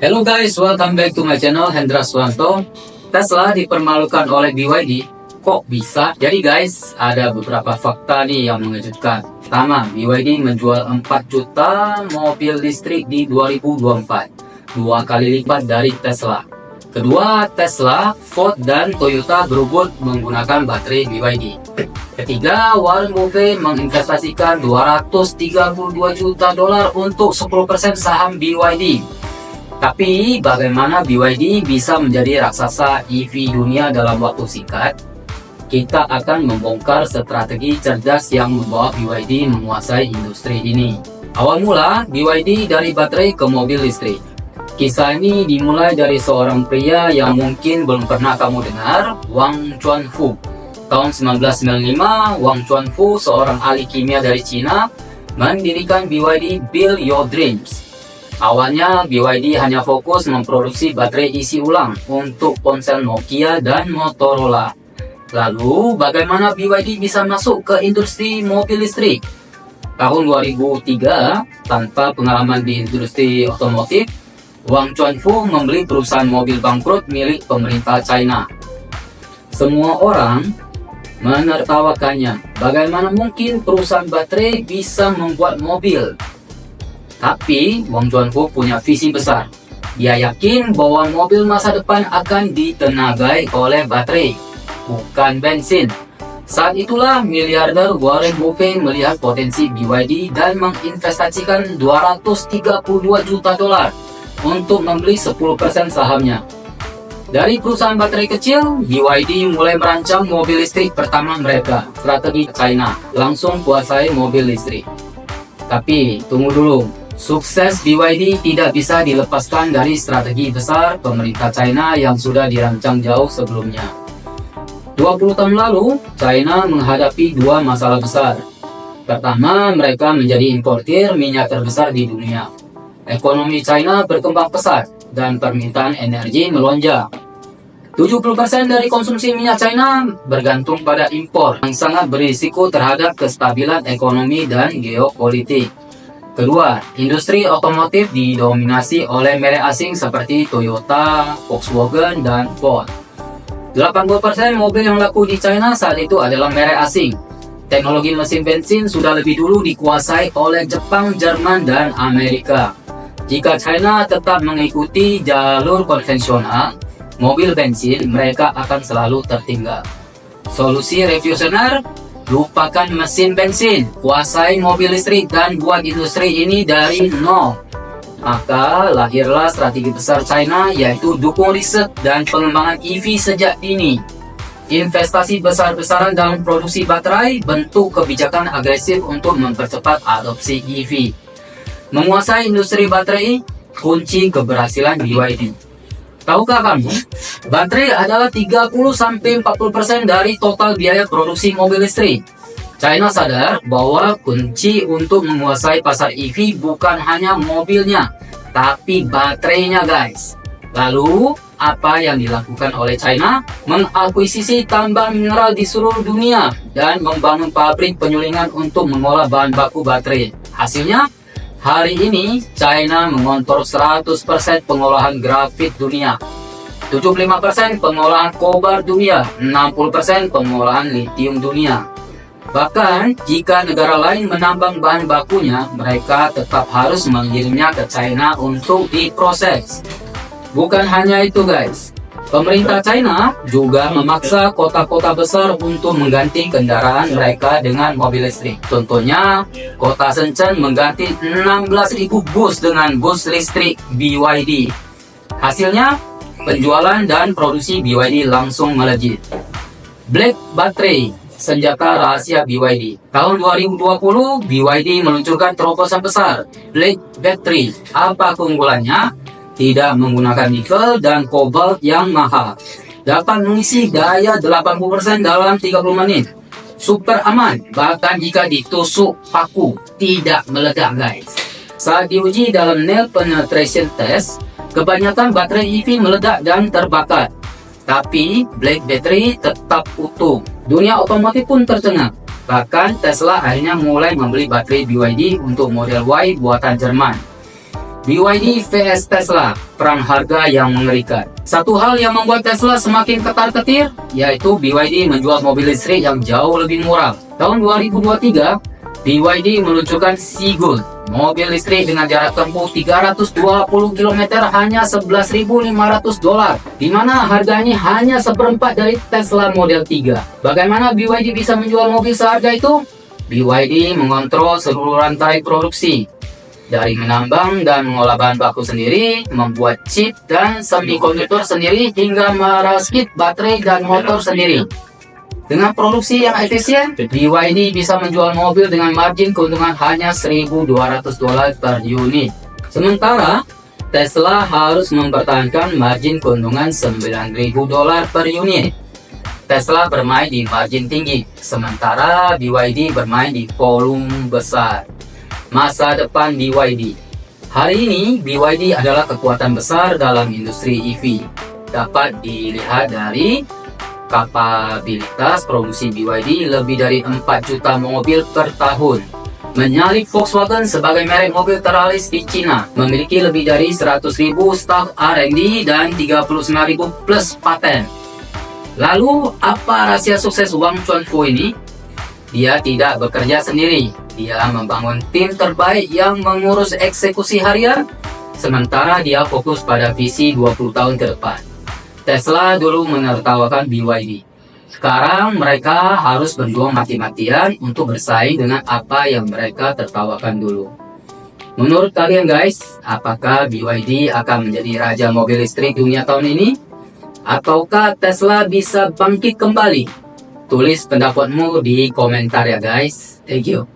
Hello guys, welcome back to my channel Hendra Swanto. Tesla dipermalukan oleh BYD. Kok bisa? Jadi guys, ada beberapa fakta nih yang mengejutkan. Pertama, BYD menjual 4 juta mobil listrik di 2024, 2 kali lipat dari Tesla. Kedua, Tesla, Ford, dan Toyota berebut menggunakan baterai BYD. Ketiga, Warren Buffett menginvestasikan 232 juta dolar untuk 10% saham BYD. Tapi bagaimana BYD bisa menjadi raksasa EV dunia dalam waktu singkat? Kita akan membongkar strategi cerdas yang membawa BYD menguasai industri ini. Awal mula BYD dari baterai ke mobil listrik. Kisah ini dimulai dari seorang pria yang mungkin belum pernah kamu dengar, Wang Chuanfu. Tahun 1995, Wang Chuanfu, seorang ahli kimia dari Cina, mendirikan BYD Build Your Dreams. Awalnya BYD hanya fokus memproduksi baterai isi ulang untuk ponsel Nokia dan Motorola. Lalu bagaimana BYD bisa masuk ke industri mobil listrik? Tahun 2003, tanpa pengalaman di industri otomotif, Wang Chuanfu membeli perusahaan mobil bangkrut milik pemerintah China. Semua orang menertawakannya. Bagaimana mungkin perusahaan baterai bisa membuat mobil? Tapi Wang Chuanfu punya visi besar. Dia yakin bahwa mobil masa depan akan ditenagai oleh baterai, bukan bensin. Saat itulah miliarder Warren Buffett melihat potensi BYD dan menginvestasikan 232 juta dolar untuk membeli 10% sahamnya. Dari perusahaan baterai kecil, BYD mulai merancang mobil listrik pertama mereka. Strategi China, langsung kuasai mobil listrik. Tapi tunggu dulu, sukses BYD tidak bisa dilepaskan dari strategi besar pemerintah China yang sudah dirancang jauh sebelumnya. 20 tahun lalu, China menghadapi dua masalah besar. Pertama, mereka menjadi importir minyak terbesar di dunia. Ekonomi China berkembang pesat dan permintaan energi melonjak. 70% dari konsumsi minyak China bergantung pada impor yang sangat berisiko terhadap kestabilan ekonomi dan geopolitik. Kedua, industri otomotif didominasi oleh merek asing seperti Toyota, Volkswagen, dan Ford. 80% mobil yang laku di China saat itu adalah merek asing. Teknologi mesin bensin sudah lebih dulu dikuasai oleh Jepang, Jerman, dan Amerika. Jika China tetap mengikuti jalur konvensional, mobil bensin mereka akan selalu tertinggal. Solusi revolusioner, lupakan mesin bensin, kuasai mobil listrik dan buat industri ini dari nol. Maka lahirlah strategi besar China, yaitu dukung riset dan pengembangan EV sejak dini. Investasi besar-besaran dalam produksi baterai, bentuk kebijakan agresif untuk mempercepat adopsi EV. Menguasai industri baterai, kunci keberhasilan BYD. Tahukah kamu, baterai adalah 30-40% dari total biaya produksi mobil listrik. China sadar bahwa kunci untuk menguasai pasar EV bukan hanya mobilnya, tapi baterainya guys. Lalu, apa yang dilakukan oleh China? Mengakuisisi tambang mineral di seluruh dunia dan membangun pabrik penyulingan untuk mengolah bahan baku baterai. Hasilnya, hari ini China mengontrol 100% pengolahan grafit dunia, 75% pengolahan kobar dunia, 60% pengolahan litium dunia. Bahkan jika negara lain menambang bahan bakunya, mereka tetap harus mengirimnya ke China untuk diproses. Bukan hanya itu guys, pemerintah China juga memaksa kota-kota besar untuk mengganti kendaraan mereka dengan mobil listrik. Contohnya, kota Shenzhen mengganti 16.000 bus dengan bus listrik BYD. Hasilnya, penjualan dan produksi BYD langsung melejit. Black Battery, senjata rahasia BYD. Tahun 2020, BYD meluncurkan terobosan besar, Black Battery. Apa keunggulannya? Tidak menggunakan nikel dan kobalt yang mahal. Dapat mengisi daya 80% dalam 30 menit. Super aman, bahkan jika ditusuk paku, tidak meledak guys. Saat diuji dalam nail penetration test, kebanyakan baterai EV meledak dan terbakar. Tapi Black Battery tetap utuh. Dunia otomotif pun tercengang. Bahkan Tesla akhirnya mulai membeli baterai BYD untuk model Y buatan Jerman. BYD vs Tesla, perang harga yang mengerikan. Satu hal yang membuat Tesla semakin ketar-ketir, yaitu BYD menjual mobil listrik yang jauh lebih murah. Tahun 2023, BYD meluncurkan Seagull, mobil listrik dengan jarak tempuh 320 km hanya $11.500, di mana harganya hanya seperempat dari Tesla Model 3. Bagaimana BYD bisa menjual mobil seharga itu? BYD mengontrol seluruh rantai produksi, dari menambang dan mengolah bahan baku sendiri, membuat chip dan semikonduktor sendiri, hingga merakit baterai dan motor sendiri. Dengan produksi yang efisien, BYD bisa menjual mobil dengan margin keuntungan hanya $1.200 per unit. Sementara, Tesla harus mempertahankan margin keuntungan $9.000 per unit. Tesla bermain di margin tinggi, sementara BYD bermain di volume besar. Masa depan BYD. Hari ini, BYD adalah kekuatan besar dalam industri EV. Dapat dilihat dari kapabilitas produksi BYD lebih dari 4 juta mobil per tahun. Menyalip Volkswagen sebagai merek mobil teralis di Cina, memiliki lebih dari 100.000 staf R&D dan 39.000 plus paten. Lalu, apa rahasia sukses Wang Chuanfu ini? Dia tidak bekerja sendiri. Dia membangun tim terbaik yang mengurus eksekusi harian, sementara dia fokus pada visi 20 tahun ke depan. Tesla dulu menertawakan BYD. Sekarang mereka harus berjuang mati-matian untuk bersaing dengan apa yang mereka tertawakan dulu. Menurut kalian guys, apakah BYD akan menjadi raja mobil listrik dunia tahun ini? Ataukah Tesla bisa bangkit kembali? Tulis pendapatmu di komentar ya guys. Thank you.